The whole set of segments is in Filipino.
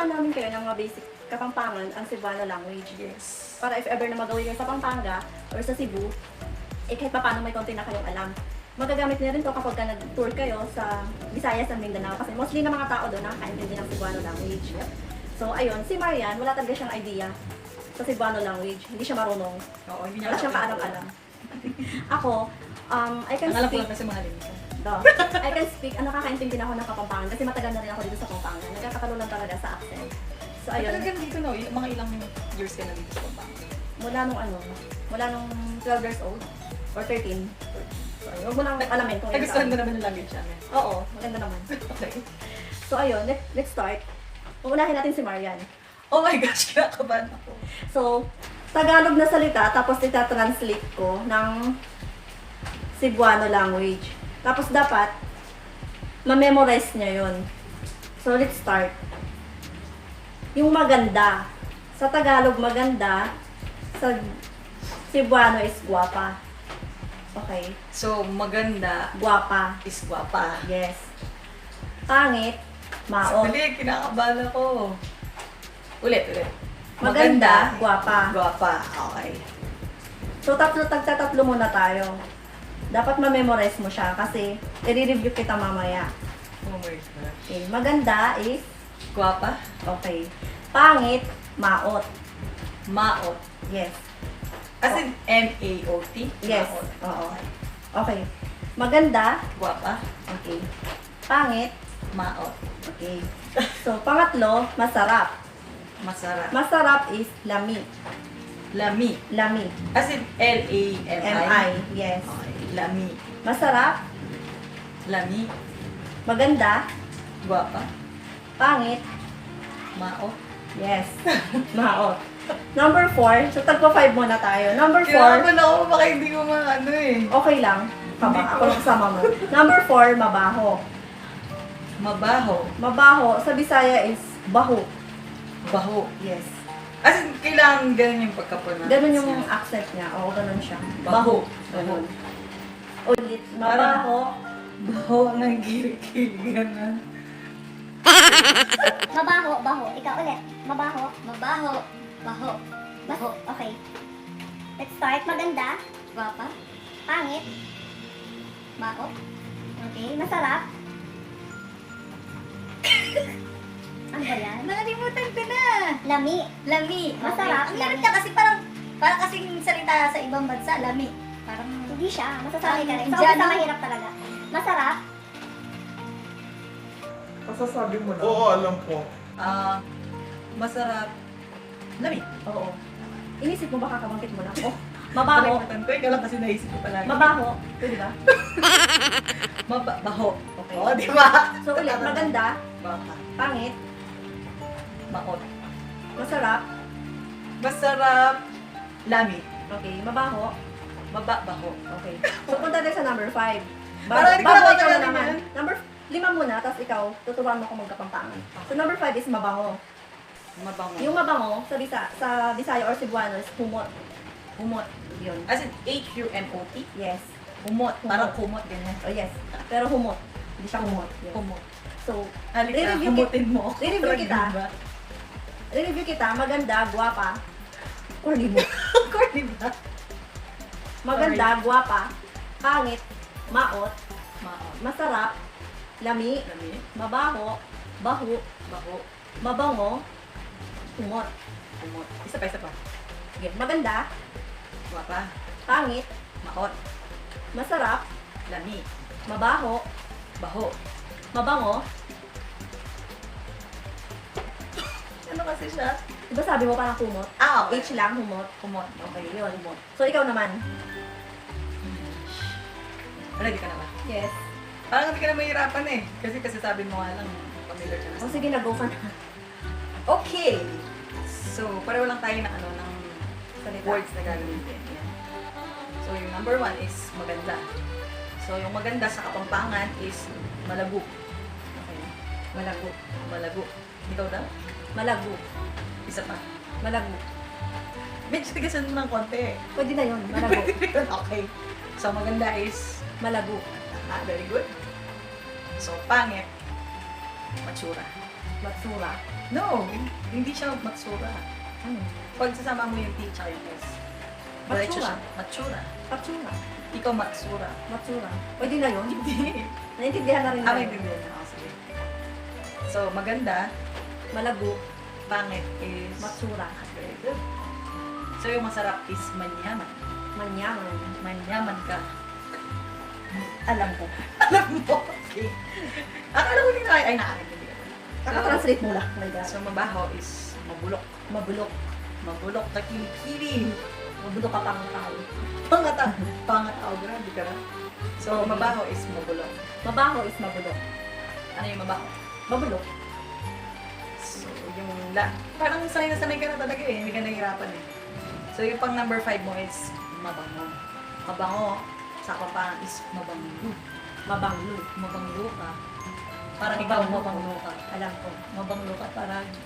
tuturuan namin kayo ng mga basic Kapampangan ang Cebuano language. Yes. Para if ever na magawin kayo sa Pampanga or sa Cebu, eh kahit pa paano may konti na kayong alam. Magagamit niyo rin to kapag ka nag-tour kayo sa Visayas and Mindanao kasi mostly ng mga tao doon nakakaintindi ng Cebuano language. So ayun, si Marian, wala talaga siyang idea sa Cebuano language. Hindi siya marunong. Oo, hindi niya Wala siyang kaalam-alam. Ako, I can Ang alam ko speak. lang kasi mahalin ko. I can speak, nakakaintindi na ako ng Kapampangan kasi matagal na rin ako dito sa Kapampangan. Nagkakatalo lang talaga sa accent. So ayun, Talaga dito no, mga ilang years ka na dito sa Pampanga. mula nung 12 years old or 13. So ayun, huwag mo lang alamin kung ilang Nagustuhan taon. mo naman yung language namin. Oo, maganda naman. Okay. So ayun, let's start. Uunahin natin si Marian. Oh my gosh, kinakabahan ako. So, Tagalog na salita, tapos ita-translate ko ng Cebuano language. Tapos dapat, ma-memorize niya yun. So, let's start. Yung maganda. Sa Tagalog, maganda. Sa Cebuano is guwapa. Okay. So, maganda Guwapa. is guwapa. Yes. Pangit, maot. Ulit, kinakabahan ako. Ulit. Maganda, guwapa. Guwapa. Okay. So, tagtatatlo muna tayo. Dapat ma-memorize mo siya kasi i-review kita mamaya. Oh my gosh. Okay. Maganda is, Guwapa. okay. Pangit, maot. Maot. Yes. As in M-A-O-T? Yes. Maot. Oo. Okay. Maganda, Guwapa. okay. Pangit, Maot. okay. So, pangatlo, masarap. Masarap. Masarap is lami. Lami. Lami. As in L-A-M-I? M-I. Yes. Okay. Lami. Masarap, Lami. maganda, Guwapa. pangit, Maot. yes. Maot. Number 4, so tagpo 5 muna tayo. Number 4, Kinakabahan ako, baka hindi ko ano eh. okay lang. Hindi Ako ko. lang kasama mo. Number 4, mabaho. Mabaho. Mabaho, sa Bisaya is baho. Baho. Yes. As in, kailangan ganun yung pagkapronounce. Ganun yung accent niya. Oo, ganun siya. Baho. Ganun. Ulit, mabaho. Baho ng kilikili. Ganun. Mabaho, baho. Ikaw ulit. Mabaho, mabaho, baho. Baho. Okay. Let's start. Maganda. Guwapa. Pangit. Baho. Okay. Masarap. Ano ba yan? Nakalimutan ko na. Lami. Lami. Masarap, Okay. Ang hirap lami. niya kasi parang kasing salita sa ibang bansa, lami. Parang Hindi siya. Masasabi ka rin. So, Indiano. basta mahirap talaga. Masarap. Pasasabi mo na. Oo, alam ko. Masarap. Lami. Oo. Inisip mo baka kabangkit mo lang. Oh, mabaho. Kalimutan ko. Ikaw lang kasi naisip ko palagi. Mabaho. Pwede ba? Baho. Okay. Oo, di ba? So ulit, maganda, Baka. pangit, Maot. masarap, Masarap. Lami. okay, mabaho, Baho. okay. So punta tayo sa number 5. Parang hindi ko Bago ikaw nakakalaman na naman. yan. Number 5 muna, tapos ikaw, tuturuan mo kung magkapampangan. So number 5 is mabango. Mabango. Yung mabango, sa Bisaya or Cebuano is humot. Humot. Yun. As in H-U-M-O-T? Yes. Humot. Humot. Parang kumot ganyan. Oh yes. Pero humot. Hindi siya humot. Yun. Humot. So, Halika, Re-review humutin mo ako. Re-review Parang kita. diba? review kita, maganda, guwapa, or libo. Corny ba? Maganda, guwapa, pangit, maot, Maot. masarap, lami, Lami. mabaho, baho, Baho. mabango, humot. Humot. Isa pa. Sige, maganda, Guwapa. pangit, Maot. masarap, Lami. mabaho, Baho. mabango. Ano kasi siya? Diba sabi mo parang humot? Okay. H lang, humot. Humot. Okay, yun. So, ikaw naman. Ready ka na ba? Yes. Parang hindi ka na mahirapan eh. Kasi sabi mo nga lang, familiar ka na. O sige, nag-go ka na. Okay. So, pareho lang tayo ng ng Salita. words na gagamitin. Yan. So, yung number 1 is maganda. So, yung maganda sa Kapampangan is malago. Okay. Malago. Malago. Ikaw daw? Malago. Isa pa. Malago. Medyo tigasan mo ng konti. Pwede na yun. Malago. Okay. So, maganda is Malago. very good. So, pangit, matsura. Matsura. No, hindi siya matsura. Ano? Pag sasama mo yung T tsaka yung S. Diretso Matsura. siya. Matsura. Patsura. Ikaw matsura. Matsura. Pwede na yun? Hindi. Naiintindihan na rin Ah, na may yun. bibili na ako. Sige. So, maganda. Malabo. Pangit is... Matsura. Very good. So, yung masarap is manyaman. Manyaman. Manyaman ka. Alam ko. Alam mo. Okay. Akala ko hindi na ay nakakaintindihan. Kaka-translate mo lang. Oh my God. So, mabaho is mabulok. Mabulok. Mabulok na kilikili. Mabulok ka pang tao. Pangataw. Pangataw. Grabe ka na. So, mabaho is mabulok. Mabaho is mabulok. Ano yung mabaho? Mabulok. So, yung parang sanay na sanay ka na talaga eh. Hindi ka nahihirapan eh. So, yung pang number 5 mo is mabango. Mabango. Sa kapang is mabango. Mabanglo. Mabanglo ka. Parang ikaw mabanglo ka. Alam ko. Mabanglo ka parati.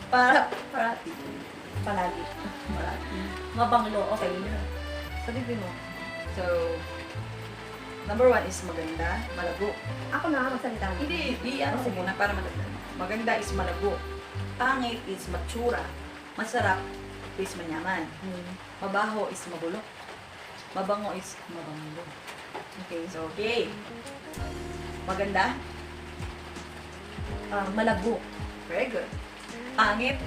Palagi. Parati. Mabanglo. Okay. Sabihin mo. So, number 1 is maganda, malago. Ako na magsalita. Hindi, ano ko muna para matanda. Maganda is malago. Pangit is matsura. Masarap is manyaman. Mabaho is mabulok. Mabango is mabango. Okay, so okay. Maganda? Malabo. Very good. Pangit?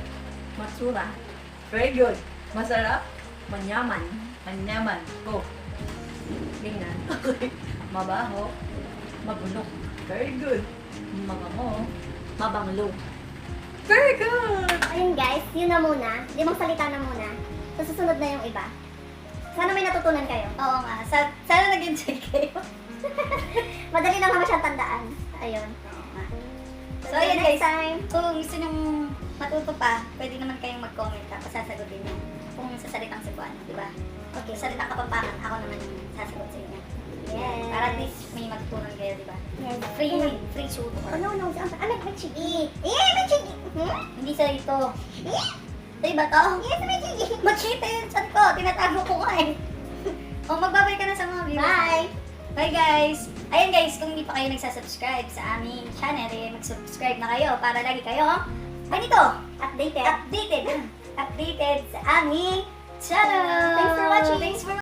Matsura. Very good. Masarap? Manyaman. Manyaman. Go. Ganyan. Okay. Mabaho? Mabulok. Very good. Mabango? Mabanglo. Very good! Ayun guys, yun na muna. 5 salita na muna. So, susunod na yung iba. Sana may natutunan kayo. Oo nga. Sana nag-enjoy kayo. Madali lang naman siyang tandaan. Ayun. Oo nga. So, See you ayan next guys. time. Kung gusto nyong matuto pa, pwede naman kayong mag-comment tapos sasagutin niyo. Kung sa salitang Cebuano, di ba? Okay, salitang Kapampangan, ako naman yung sasagot sa inyo. Yes. Para at least may matutunan kayo, di ba? Yes. Free show to Oh, no, no. May chigi. May chigi. Hindi sa ito. Sa iba to? Yes, may chigi. Machite yun sa ko. Tinatago ko nga eh. O, magbabay ka na sa mga viewers. Bye. Bye guys! Ayan guys, kung hindi pa kayo nagsasubscribe sa aming channel, eh, mag-subscribe na kayo para lagi kayo ganito, Updated. updated sa aming channel. Thanks for watching. Thanks for